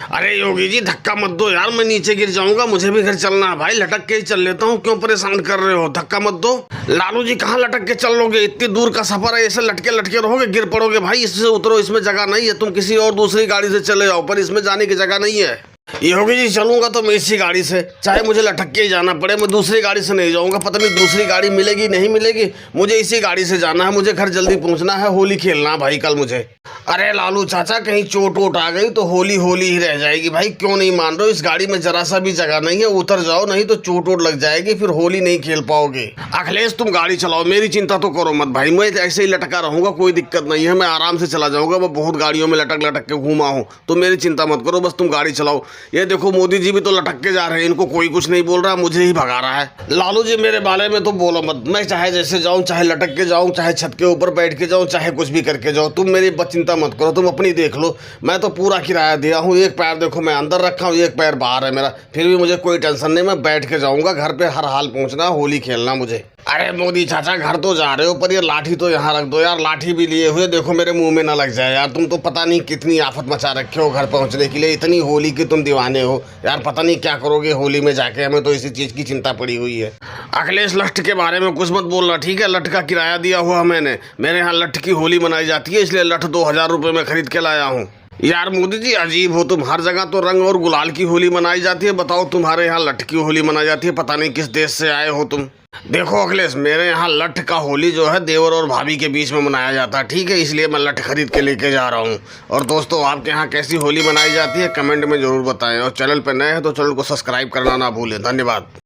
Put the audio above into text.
अरे योगी जी धक्का मत दो यार, मैं नीचे गिर जाऊंगा, मुझे भी घर चलना है भाई। लटक के ही चल लेता हूँ, क्यों परेशान कर रहे हो? धक्का मत दो। लालू जी कहाँ लटक के चल लोगे? इतनी दूर का सफर है, ऐसे लटके लटके रहोगे, गिर पड़ोगे भाई। इससे उतरो, इसमें जगह नहीं है, तुम किसी और दूसरी गाड़ी से चले जाओ, पर इसमें जाने की जगह नहीं है। योगी जी चलूंगा तो मैं इसी गाड़ी से, चाहे मुझे लटक के ही जाना पड़े, मैं दूसरी गाड़ी से नहीं जाऊंगा। पता नहीं दूसरी गाड़ी मिलेगी नहीं मिलेगी, मुझे इसी गाड़ी से जाना है। मुझे घर जल्दी पहुंचना है, होली खेलना है भाई कल मुझे। अरे लालू चाचा कहीं चोट वोट आ गई तो होली होली ही रह जाएगी भाई। क्यों नहीं मान रहे हो? इस गाड़ी में जरा सा भी जगह नहीं है, उतर जाओ, नहीं तो चोट वोट लग जाएगी, फिर होली नहीं खेल पाओगे। अखिलेश तुम गाड़ी चलाओ, मेरी चिंता तो करो मत भाई। मैं ऐसे ही लटका रहूंगा, कोई दिक्कत नहीं है, मैं आराम से चला जाऊंगा। मैं बहुत गाड़ियों में लटक लटक के घूमा हूँ, तो मेरी चिंता मत करो, बस तुम गाड़ी चलाओ। ये देखो मोदी जी भी तो लटक के जा रहे हैं, इनको कोई कुछ नहीं बोल रहा, मुझे ही भगा रहा है। लालू जी मेरे बारे में तो बोलो मत, मैं चाहे जैसे जाऊं, चाहे लटक के जाऊं, चाहे छत के ऊपर बैठ के जाऊं, चाहे कुछ भी करके जाऊं, तुम मेरी चिंता मत करो, तुम अपनी देख लो। मैं तो पूरा किराया दिया हूँ, एक पैर देखो मैं अंदर रखा हूँ, एक पैर बाहर है मेरा, फिर भी मुझे कोई टेंशन नहीं। मैं बैठ के जाऊंगा, घर पे हर हाल पहुंचना, होली खेलना मुझे। अरे मोदी चाचा घर तो जा रहे हो, पर ये लाठी तो यहाँ रख दो यार। लाठी भी लिए हुए देखो, मेरे मुंह में ना लग जाए यार। तुम तो पता नहीं कितनी आफत मचा रखे हो घर पहुंचने के लिए, इतनी होली की तुम दीवाने हो यार। पता नहीं क्या करोगे होली में जाके, हमें तो इसी चीज की चिंता पड़ी हुई है। अखिलेश लठ के बारे में कुछ मत बोलना, ठीक है? लठ का किराया दिया हुआ मैंने, मेरे यहाँ लठ की होली मनाई जाती है, इसलिए लठ 2000 रुपये में खरीद के लाया हूँ। यार मोदी जी अजीब हो तुम, हर जगह तो रंग और गुलाल की होली मनाई जाती है, बताओ तुम्हारे यहाँ लठ की होली मनाई जाती है? पता नहीं किस देश से आए हो तुम। देखो अखिलेश, मेरे यहाँ लठ का होली जो है देवर और भाभी के बीच में मनाया जाता है, ठीक है? इसलिए मैं लठ खरीद के लेके जा रहा हूँ। और दोस्तों आपके यहाँ कैसी होली मनाई जाती है कमेंट में जरूर बताएं, और चैनल पर नए हैं तो चैनल को सब्सक्राइब करना ना भूलें। धन्यवाद।